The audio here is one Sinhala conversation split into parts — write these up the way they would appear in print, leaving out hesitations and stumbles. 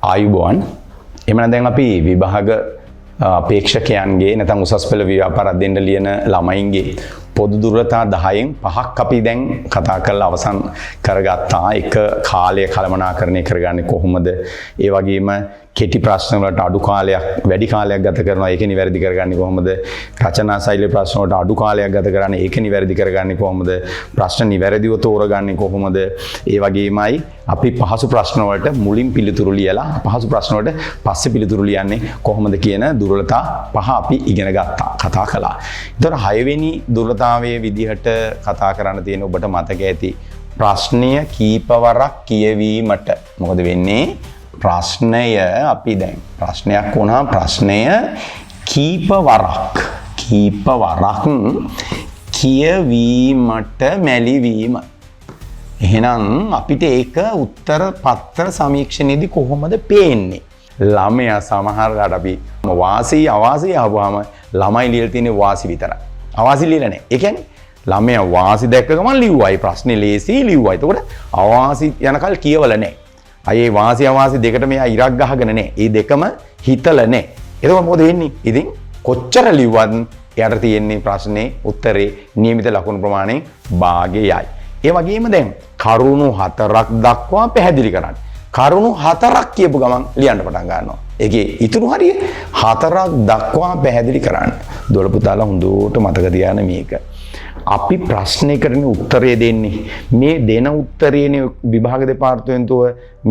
ආයුබෝවන් එමනම් දැන් අපි විභාග අපේක්ෂකයන්ගේ නැත්නම් උසස් පෙළ ව්‍යාපාර දෙන්න ලියන ළමයින්ගේ පොදු දුර්වලතා 10න් 5ක් අපි දැන් කතා කරලා අවසන් කරගත්තා. එක කාලය කළමනාකරණය කරගන්නේ කොහොමද? ඒ වගේම කෙටි ප්‍රශ්න වලට අඩු කාලයක් වැඩි කාලයක් ගත කරනවා ඒක නිවැරදි කරගන්නේ කොහොමද? රචනා ශෛලී ප්‍රශ්න වලට අඩු කාලයක් ගත කරන්නේ ඒක නිවැරදි කරගන්නේ කොහොමද? ප්‍රශ්න නිවැරදිව තෝරගන්නේ කොහොමද? ඒ වගේමයි අපි පහසු ප්‍රශ්න වලට මුලින් පිළිතුරු ලියලා අපහසු ප්‍රශ්න වලට පස්සේ පිළිතුරු ලියන්නේ කොහොමද කියන දුර්වලතා පහ අපි ඉගෙන ගත්තා කතා කළා. ඒතර 6 වෙනි දුර්වලතාවයේ විදිහට කතා කරන්න තියෙන ඔබට මතක ඇති ප්‍රශ්නය කීපවරක් කියවීමට මොකද වෙන්නේ? ප්‍රශ්නය අපි දැන් ප්‍රශ්නයක් වුණා ප්‍රශ්නය කීපවරක් කියවීමට මැලිවීම. එහෙනම් අපිට ඒක උත්තර පත්‍ර සමීක්ෂණයේදී කොහොමද පේන්නේ? ළමයා සමහරකට අපි වාසි අවාසි ආවම ළමයි ලියලා තියෙන වාසි විතරයි. අවාසි ලියලා නැහැ. ඒ කියන්නේ ළමයා වාසි දැක්ක ගමන් ලිව්වයි ප්‍රශ්නේ ලේසි ලිව්වයි. එතකොට අවාසි යනකල් කියවල නැහැ. අයේ වාසි අවාසි දෙකට මෙයා ඉරක් ගහගෙන නැහැ. මේ දෙකම හිතල නැහැ. එතකොට මොකද වෙන්නේ? ඉතින් කොච්චර ලිව්වත් එයාට තියෙන්නේ ප්‍රශ්නේ උත්තරේ නියමිත ලකුණු ප්‍රමාණයෙන් භාගයයි. ඒ වගේම දැන් කරුණු 4ක් දක්වා පැහැදිලි කරන්න. කරුණු 4ක් කියපු ගමන් ලියන්න පටන් ගන්නවා. ඒකේ ඉතුරු හරිය 4ක් දක්වා පැහැදිලි කරන්න. දොළ පුතාලා හොඳට මතක තියාගන්න මේක. අපි ප්‍රශ්නයකට උත්තරය දෙන්නේ. මේ දෙන උත්තරයේනේ විභාග දෙපාර්තමේන්තුව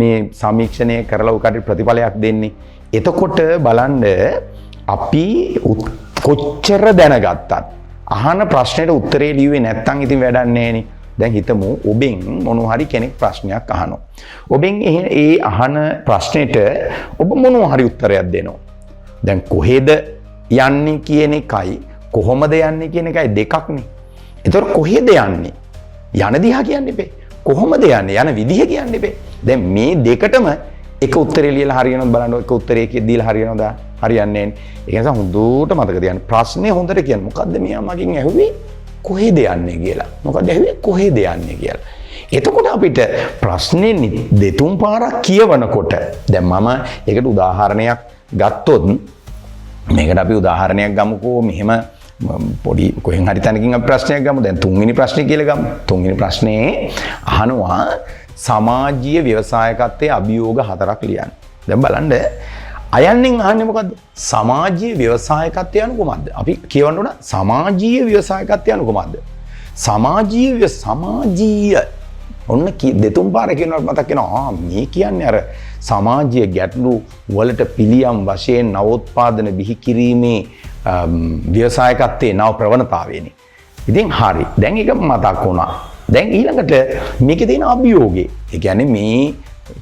මේ සමීක්ෂණය කරලා උකට ප්‍රතිඵලයක් දෙන්නේ. එතකොට බලන්න අපි කොච්චර දැනගත්තත් අහන ප්‍රශ්නෙට උත්තරේ ලියුවේ නැත්නම් ඉතින් වැඩක් නැහැනේ. දැන් හිතමු ඔබෙන් මොනවා හරි කෙනෙක් ප්‍රශ්නයක් අහනවා. ඔබෙන් ඒ අහන ප්‍රශ්නෙට ඔබ මොනවා හරි උත්තරයක් දෙනවා. දැන් කොහෙද යන්නේ කියන එකයි කොහොමද යන්නේ කියන එකයි දෙකක්නේ. එතකොට කොහෙද යන්නේ? යන දිහා කියන්න එපේ. කොහොමද යන්නේ? යන විදිහ කියන්න එපේ. දැන් මේ දෙකටම එක උත්තරේ ලියලා හරියනවද බලන්න. එක උත්තරේ දීලා හරියනවද? හරියන්නේ නැහැ. ඒ නිසා හොඳට මතක තියාගන්න. ප්‍රශ්නේ හොඳට කියන්න. මොකද්ද මෙයා මගෙන් ඇහුවේ? කොහෙද යන්නේ කියලා. මොකද ඇහුවේ කොහෙද යන්නේ කියලා. එතකොට අපිට ප්‍රශ්නේ දෙතුන් පාරක් කියවනකොට දැන් මම ඒකට උදාහරණයක් ගත්තොත් මේකට අපි උදාහරණයක් ගමුකෝ. මෙහෙම පොඩි කොහෙන් හරි තැනකින් අපි ප්‍රශ්නයක් ගමු. දැන් තුන්වෙනි ප්‍රශ්නේ කියලා ගමු. තුන්වෙනි ප්‍රශ්නේ අහනවා සමාජීය ව්‍යවසායකත්වයේ අභියෝග 4ක් ලියන්න. දැන් බලන්න අයන්නෙන් අහන්නේ මොකද්ද? සමාජීය ව්‍යවසායකත්වය යනු කොහොමද? අපි කියවන්න ඕන සමාජීය ව්‍යවසායකත්වය යනු කොහොමද? සමාජීය ඔන්න දෙතුන් පාර කියනකොට මතක් වෙනවා මේ කියන්නේ අර සමාජීය ගැටලු වලට පිළියම් වශයෙන් නවෝත්පාදන බිහි කිරීමේ ව්‍යවසායකත්වයේ නව ප්‍රවණතාවයනේ. ඉතින් හරි. දැන් ඒක මතක් වුණා. දැන් ඊළඟට මේකේ තියෙන අභියෝගය. ඒ කියන්නේ මේ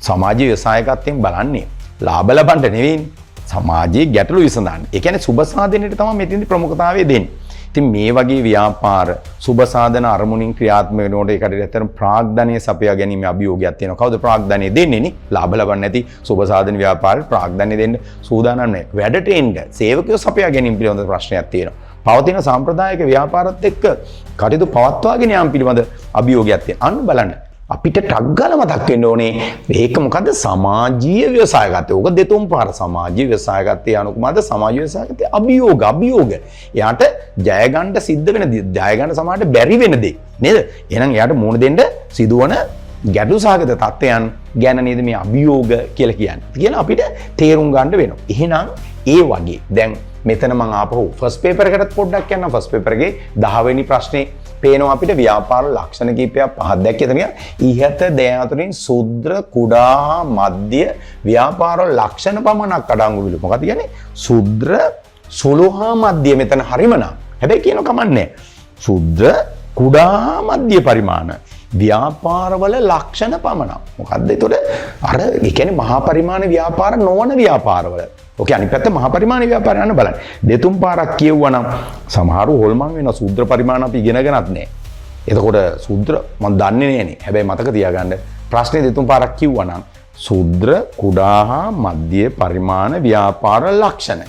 සමාජීය ව්‍යවසායකත්වයෙන් බලන්නේ ලාභ ලබන්න නෙවෙයි සමාජයේ ගැටලු විසඳන්න. ඒ කියන්නේ සුබ සාධනයට තමයි මෙතෙන්දි ප්‍රමුඛතාවය දෙන්නේ. ඉතින් මේ වගේ ව්‍යාපාර සුබ සාධන අරමුණින් ක්‍රියාත්මක වෙනකොට ඒකට ඇත්තටම ප්‍රාග්ධනීය සපයා ගැනීම අභියෝගයක් තියෙනවා. කවුද ප්‍රාග්ධනීය දෙන්නේ නේ? ලාභ ලබන්න නැති සුබ සාධන ව්‍යාපාරේ ප්‍රාග්ධනීය දෙන්න සූදානම් නැහැ. වැඩට එන්න සේවකයෝ සපයා ගැනීම පිළිබඳ ප්‍රශ්නයක් තියෙනවා. පවතින සාම්ප්‍රදායික ව්‍යාපාරත් එක්ක කටයුතු පවත්වාගෙන යාම පිළිබඳ අභියෝගයක් තියෙනවා. අන්න බලන්න. අපිට ටක් ගාලා මතක් වෙන්න ඕනේ මේක මොකද්ද? සමාජීය ව්‍යවසායකත්වය. ඕක දෙතුන් පාර සමාජීය ව්‍යවසායකත්වය යනු කොහමද? සමාජීය ව්‍යවසායකත්වයේ අභියෝග. එයාට ජය ගන්න සිද්ධ වෙන දේ, ජය ගන්න සමාජයට බැරි වෙන දේ නේද? එහෙනම් එයාට මුණ දෙන්න සිදුවන ගැටලු සහගත තත්ත්වයන් ගැන නේද මේ අභියෝග කියලා කියන්නේ. කියලා අපිට තේරුම් ගන්න වෙනවා. එහෙනම් ඒ වගේ දැන් මෙතන මම ආපහු ෆස්ට් පේපර් එකටත් පොඩ්ඩක් යනවා. ෆස්ට් පේපර් එකේ 10 වෙනි ප්‍රශ්නේ පේනවා අපිට ව්‍යාපාර ලක්ෂණ කීපයක් පහක් දැක්කේ එතන ඉහත දෑ අතරින් සුද්‍ර කුඩා මධ්‍ය ව්‍යාපාර ලක්ෂණ පමණක් අඩංගු විලු. මොකද කියන්නේ? සුද්‍ර සුළු හා මධ්‍ය මෙතන හරිම නම්. හැබැයි කියන කමන්නේ. සුද්‍ර කුඩා මධ්‍ය පරිමාණ ව්‍යාපාරවල ලක්ෂණ පමණක්. මොකද්ද ඒතකොට? අර ඒ කියන්නේ මහා පරිමාණ ව්‍යාපාර නොවන ව්‍යාපාරවල. ඕකේ අනිත් පැත්ත මහා පරිමාණ ව්‍යාපාර යන බලන්න. දෙතුන් පාරක් කියවුවනම් සමහරව හොල්මන් වෙනවා. සූත්‍ර පරිමාණ අපි ඉගෙනගෙනත් නැහැ. එතකොට සූත්‍ර මම දන්නේ නෑනේ. හැබැයි මතක තියාගන්න ප්‍රශ්නේ දෙතුන් පාරක් කිව්වනම් සූත්‍ර කුඩා හා මධ්‍ය පරිමාණ ව්‍යාපාර ලක්ෂණ.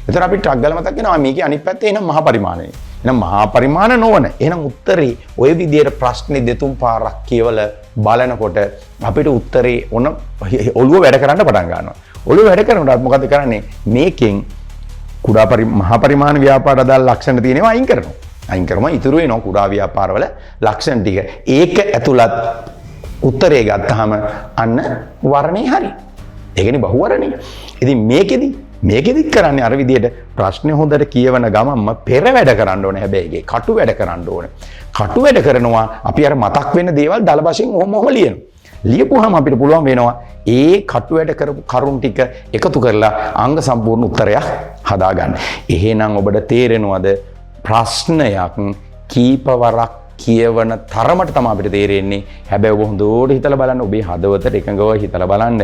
එතකොට අපිට ටක් ගාලා මතක් වෙනවා මේකේ අනිත් පැත්තේ එනම් මහා පරිමාණනේ. එහෙනම් මහා පරිමාණ නොවන. එහෙනම් උත්තරේ ඔය විදියට ප්‍රශ්නේ දෙතුන් පාරක් කියවල බලනකොට අපිට උත්තරේ ඔන්න ඔළුව වැඩ කරන්න පටන් ගන්නවා. ඔළුව වැඩ කරනකොට මොකද කරන්නේ? මේකෙන් කුඩා මහා පරිමාණ ව්‍යාපාර අදාළ ලක්ෂණ තියෙනවා අයින් කරනවා. අයින් කරම ඉතුරු වෙනවා කුඩා ව්‍යාපාරවල ලක්ෂණ ටික. ඒක ඇතුළත් උත්තරේ ගත්තාම අන්න වර්ණේ හරි. ඒකනේ බහුවර්ණේ. ඉතින් මේකෙදි කරන්නේ අර විදියට ප්‍රශ්නේ හොඳට කියවන ගමන්ම පෙර වැඩ කරන්න ඕනේ. හැබැයි ඒකේ කටු වැඩ කරන්න ඕනේ. කටු වැඩ කරනවා අපි අර මතක් වෙන දේවල් දල වශයෙන් ඔහොම ලියනවා. ලියපුවාම අපිට පුළුවන් වෙනවා ඒ කටු වැඩ කරපු කරුණු ටික එකතු කරලා අංග සම්පූර්ණ උත්තරයක් හදාගන්න. එහෙනම් ඔබට තේරෙනවද ප්‍රශ්නයක් කීපවරක් කියවන තරමට තමයි අපිට තේරෙන්නේ. හැබැයි ඔබ හොඳට හිතලා බලන්න ඔබේ හදවතට එකඟව හිතලා බලන්න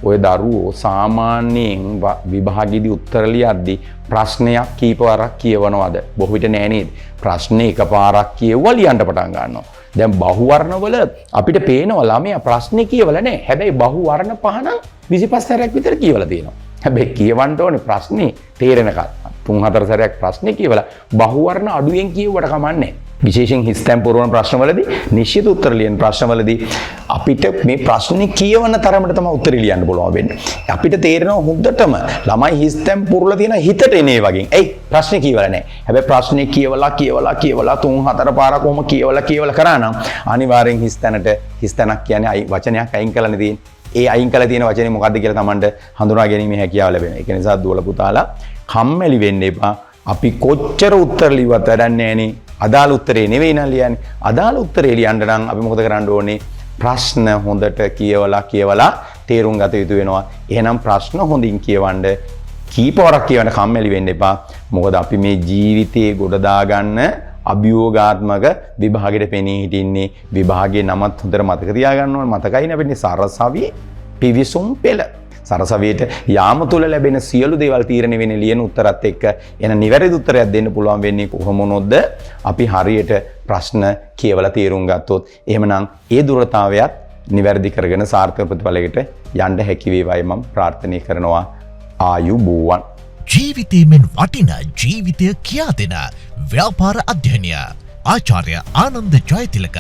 ඔය දරුවෝ සාමාන්‍යයෙන් විභාගෙදි උත්තර ලියද්දි ප්‍රශ්නයක් කීපවරක් කියවනවද? බොහෝ විට නෑ නේද? ප්‍රශ්නේ එකපාරක් කියවුවා ලියන්න පටන් ගන්නවා. දැන් බහුවර්ණවල අපිට පේනවා ළමයා ප්‍රශ්නේ කියවලා නෑ. හැබැයි බහුවර්ණ පහ නම් 25 සැරයක් විතර කියවලා තියෙනවා. හැබැයි කියවන්න ඕනේ ප්‍රශ්නේ තේරෙනකල්. 3-4 සැරයක් ප්‍රශ්නේ කියවලා බහුවර්ණ අඩුවෙන් කියවුවට කමන්නේ. විශේෂයෙන් හිස්තැන් පුරවන ප්‍රශ්නවලදී නිශ්චිත උත්තර ලියන ප්‍රශ්නවලදී අපිට මේ ප්‍රශ්නේ කියවන තරමට තමයි උත්තර ලියන්න පුළුවන් වෙන්නේ. අපිට තේරෙනවා හොඳටම ළමයි හිස්තැන් පුරලා තියෙන හිතට එනේ වගේ. එයි ප්‍රශ්නේ කියවලා නැහැ. හැබැයි ප්‍රශ්නේ කියවලා 3-4 පාරක් කොහොම කියවලා කරා නම් අනිවාර්යෙන් හිස්තැනක් කියන්නේ වචනයක් අයින් කරලානේ තියෙන්නේ. ඒ අයින් කළ තියෙන වචනේ මොකද්ද කියලා Tamanට හඳුනා ගැනීමේ හැකියාව ලැබෙනවා. ඒක නිසා දුවල පුතාලා කම්මැලි වෙන්න එපා. අපි කොච්චර උත්තර ලිව්වත් වැඩක් නැහැනේ. අදාළ උත්තරේ නෙවෙයි නන් ලියන්නේ. අදාළ උත්තරේ ලියන්න නම් අපි මොකද කරන්න ඕනේ? ප්‍රශ්න හොඳට කියවලා තේරුම් ගත යුතු වෙනවා. එහෙනම් ප්‍රශ්න හොඳින් කියවන්න කීපවරක් කියවන්න කම්මැලි වෙන්න එපා. මොකද අපි මේ ජීවිතේ ගොඩ දාගන්න අභියෝගාත්මක විභාගෙට පෙනී හිටින්නේ. විභාගයේ නමත් හොඳට මතක තියාගන්න ඕනේ. මතකයිනේ අපිට සරසවියේ පිවිසුම් පෙළ. සරසවියට යාම තුල ලැබෙන සියලු දේවල් තීරණය වෙන්නේ ලියන උත්තරත් එක්ක. එන නිවැරදි උත්තරයක් දෙන්න පුළුවන් වෙන්නේ කොහොම වුණොත්ද? අපි හරියට ප්‍රශ්න කියවලා තේරුම් ගත්තොත්. එහෙමනම් ඒ දුරතාවයත් නිවැරදි කරගෙන සාර්ථක ප්‍රතිඵලයකට යන්න හැකි වේවායි මම ප්‍රාර්ථනා කරනවා. ආයුබෝවන්. ජීවිතයෙන් වටින ජීවිතය කියා දෙන ව්‍යාපාර අධ්‍යයනය ආචාර්ය ආනන්ද ජයතිලක